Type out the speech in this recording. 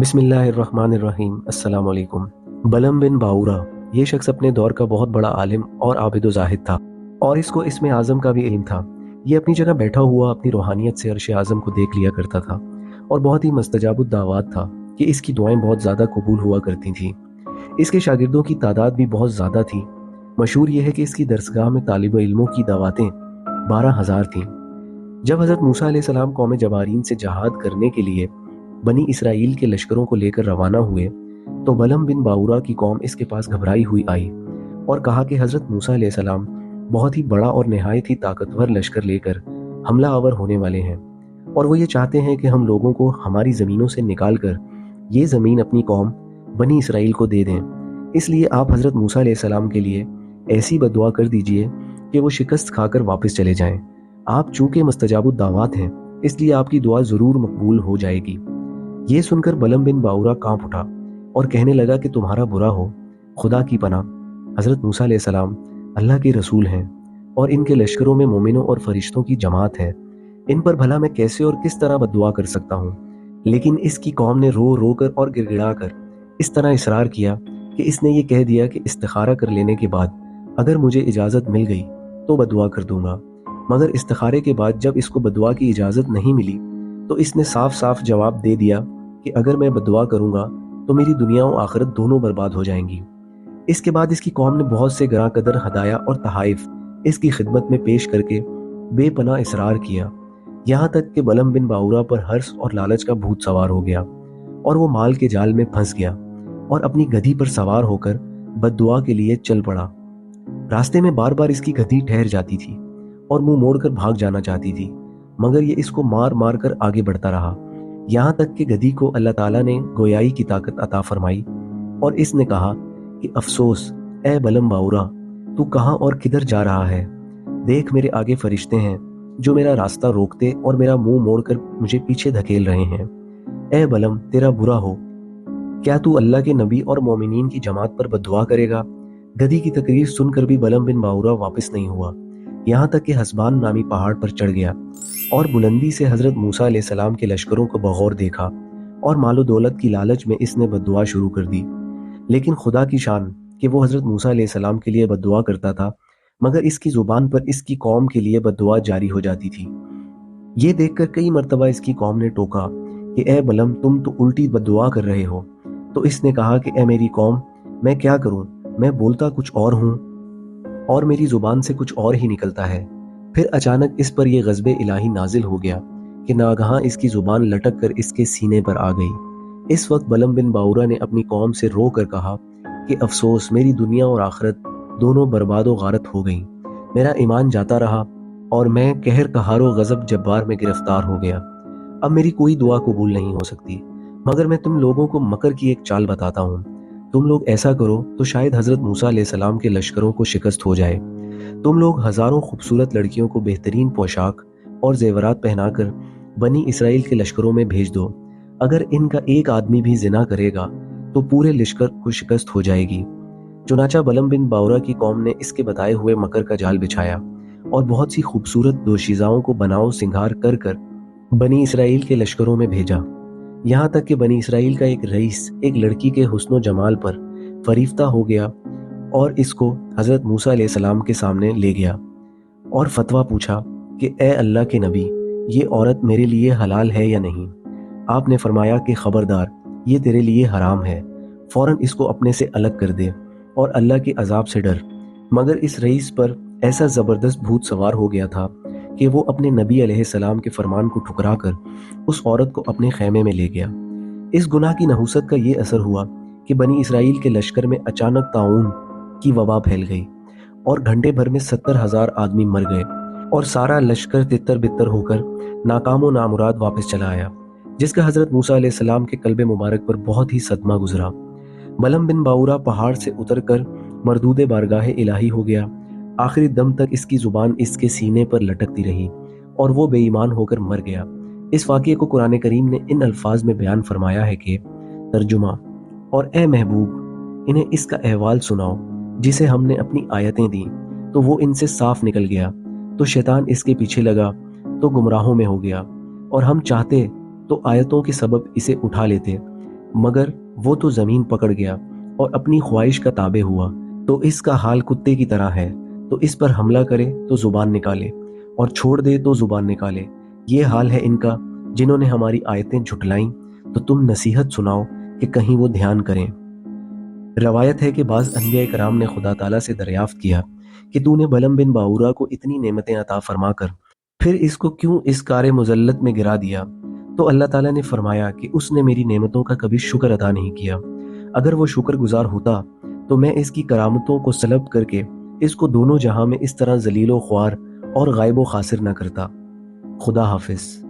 बिस्मिल्लाहिर्रहमानिर्रहीम। अस्सलाम वालेकुम। बलम बिन बाऊरा ये शख्स अपने दौर का बहुत बड़ा आलिम और आबिद ज़ाहिद था, और इसको इसमें आज़म का भी इल्म था। ये अपनी जगह बैठा हुआ अपनी रूहानियत से अर्श आज़म को देख लिया करता था, और बहुत ही मुस्तजाबुद दावात था कि इसकी दुआएं बहुत ज़्यादा कबूल हुआ करती थीं। इसके शागिर्दों की तादाद भी बहुत ज़्यादा थी। मशहूर यह है कि इसकी दरसगाह में तालिब इल्मों की दावतें 12,000 थीं। जब हज़रत मूसा अलैहिस्सलाम कौम जबारीन से जहाद करने के लिए बनी इसराइल के लश्करों को लेकर रवाना हुए, तो बलम बिन बाऊरा की कौम इसके पास घबराई हुई आई और कहा कि हज़रत मूसा अलैहिस्सलाम बहुत ही बड़ा और नहायत ही ताकतवर लश्कर लेकर हमला आवर होने वाले हैं, और वो ये चाहते हैं कि हम लोगों को हमारी ज़मीनों से निकाल कर ये ज़मीन अपनी कौम बनी इसराइल को दे दें। इसलिए आप हज़रत मूसा अलैहिस्सलाम के लिए ऐसी बदुआ कर दीजिए कि वो शिकस्त खाकर वापस चले जाएं। आप चूँकि मुस्तजाबुद दावात हैं, इसलिए आपकी दुआ ज़रूर मकबूल हो जाएगी। ये सुनकर बलम बिन बाऊरा कांप उठा और कहने लगा कि तुम्हारा बुरा हो, खुदा की पनाह, हज़रत मूसा अलैहिस्सलाम अल्लाह के रसूल हैं और इनके लश्करों में मोमिनों और फरिश्तों की जमात है। इन पर भला मैं कैसे और किस तरह बद्दुआ कर सकता हूँ। लेकिन इसकी कौम ने रो रो कर और गिड़गिड़ा कर इस तरह इसरार किया कि इसने ये कह दिया कि इस्तिखारा कर लेने के बाद अगर मुझे इजाज़त मिल गई तो बद्दुआ कर दूंगा। मगर इस्तिखारे के बाद जब इसको बद्दुआ की इजाज़त नहीं मिली, तो इसने साफ साफ जवाब दे दिया कि अगर मैं बद्दुआ करूंगा तो मेरी दुनिया और आखिरत दोनों बर्बाद हो जाएंगी। इसके बाद इसकी कौम ने बहुत से गरां कदर हदाया और तहाइफ इसकी खिदमत में पेश करके बेपनाह इसरार किया, यहाँ तक कि बलम बिन बाऊरा पर हर्ष और लालच का भूत सवार हो गया और वो माल के जाल में फंस गया और अपनी गधी पर सवार होकर बद्दुआ के लिए चल पड़ा। रास्ते में बार बार इसकी गधी ठहर जाती थी और मुंह मोड़कर भाग जाना चाहती थी, मगर ये इसको मार मार कर आगे बढ़ता रहा, यहाँ तक कि गधी को अल्लाह ताला ने गोयाई की ताकत अता फरमाई और इसने कहा कि अफसोस ए बलम बाऊरा, तू कहाँ और किधर जा रहा है? देख, मेरे आगे फरिश्ते हैं जो मेरा रास्ता रोकते और मेरा मुंह मोड़कर मुझे पीछे धकेल रहे हैं। ए बलम, तेरा बुरा हो, क्या तू अल्लाह के नबी और मोमिनीन की जमात पर बद्दुआ करेगा? गधी की तकरीर सुनकर भी बलम बिन बाऊरा वापस नहीं हुआ, यहाँ तक कि हसबान नामी पहाड़ पर चढ़ गया और बुलंदी से हज़रत मूसा अलैहिस्सलाम के लश्करों को बगौर देखा, और मालो दौलत की लालच में इसने बद्दुआ शुरू कर दी। लेकिन खुदा की शान कि वो हज़रत मूसा अलैहिस्सलाम के लिए बद्दुआ करता था, मगर इसकी ज़ुबान पर इसकी कौम के लिए बद्दुआ जारी हो जाती थी। ये देखकर कई मरतबा इसकी कौम ने टोका कि ए बलम, तुम तो उल्टी बद्दुआ कर रहे हो। तो इसने कहा कि ए मेरी कौम, मैं क्या करूं, मैं बोलता कुछ और हूं और मेरी ज़ुबान से कुछ और ही निकलता है। फिर अचानक इस पर यह ग़ज़्ब इलाही नाजिल हो गया कि नागहां इसकी ज़ुबान लटक कर इसके सीने पर आ गई। इस वक्त बलम बिन बाऊरा ने अपनी कौम से रो कर कहा कि अफसोस, मेरी दुनिया और आखिरत दोनों बर्बाद व गारत हो गई। मेरा ईमान जाता रहा और मैं कहर कहारो गज़ब जब्बार में गिरफ्तार हो गया। अब मेरी कोई दुआ कबूल नहीं हो सकती, मगर मैं तुम लोगों को मकर की एक चाल बताता हूँ। तुम लोग ऐसा करो तो शायद हज़रत मूसा अलैहिस्सलाम के लश्करों को शिकस्त हो जाए। तुम लोग हज़ारों खूबसूरत लड़कियों को बेहतरीन पोशाक और जेवरात पहनाकर बनी इसराइल के लश्करों में भेज दो। अगर इनका एक आदमी भी जिना करेगा तो पूरे लश्कर को शिकस्त हो जाएगी। चुनाचा बलम बिन बाऊरा की कौम ने इसके बताए हुए मकर का जाल बिछाया और बहुत सी खूबसूरत दोशीज़ाओं को बनाओ सिंगार कर कर बनी इसराइल के लश्करों में भेजा, यहाँ तक कि बनी इसराइल का एक रईस एक लड़की के हुस्न जमाल पर फरीफ्ता हो गया और इसको हज़रत मूसा अलैहिस्सलाम के सामने ले गया और फतवा पूछा कि ए अल्लाह के नबी, ये औरत मेरे लिए हलाल है या नहीं? आपने फरमाया कि खबरदार, ये तेरे लिए हराम है, फ़ौरन इसको अपने से अलग कर दे और अल्लाह के अजाब से डर। मगर इस रईस पर ऐसा ज़बरदस्त भूत सवार हो गया था कि वो अपने नबी अलैहिस्सलाम के फरमान को ठुकरा कर उस औरत को अपने खैमे में ले गया। इस गुनाह की नहुसत का ये असर हुआ कि बनी इसराइल के लश्कर में अचानक ताउन की वबा फैल गई और घंटे भर में 70,000 आदमी मर गए और सारा लश्कर तितर बितर होकर नाकाम व नामुराद वापस चला आया, जिसका हज़रत मूसा अलैहिस्सलाम के कल्बे मुबारक पर बहुत ही सदमा गुजरा। बलम बिन बाऊरा पहाड़ से उतरकर मरदूदे बारगाह इलाही हो गया। आखिरी दम तक इसकी ज़ुबान इसके सीने पर लटकती रही और वो बेईमान होकर मर गया। इस वाक़ये को कुरान करीम ने इन अल्फाज में बयान फरमाया है कि तर्जुमा, और ए महबूब, इन्हें इसका अहवाल सुनाओ जिसे हमने अपनी आयतें दी तो वो इनसे साफ निकल गया, तो शैतान इसके पीछे लगा तो गुमराहों में हो गया, और हम चाहते तो आयतों के सबब इसे उठा लेते, مگر وہ تو زمین پکڑ گیا اور اپنی خواہش کا تابع ہوا، تو اس کا حال کتے کی طرح ہے، تو اس پر حملہ کرے تو زبان نکالے اور چھوڑ دے تو زبان نکالے۔ یہ حال ہے ان کا جنہوں نے ہماری آیتیں جھٹلائیں، تو تم نصیحت سناؤ کہ کہیں وہ دھیان کریں۔ روایت ہے کہ بعض انبیاء کرام نے خدا تعالیٰ سے دریافت کیا کہ تو نے بلم بن باورا کو اتنی نعمتیں عطا فرما کر پھر اس کو کیوں اس کار مذلت میں گرا دیا؟ تو اللہ تعالیٰ نے فرمایا کہ اس نے میری نعمتوں کا کبھی شکر ادا نہیں کیا۔ اگر وہ شکر گزار ہوتا تو میں اس کی کرامتوں کو سلب کر کے اس کو دونوں جہاں میں اس طرح ذلیل و خوار اور غائب و خاسر نہ کرتا۔ خدا حافظ۔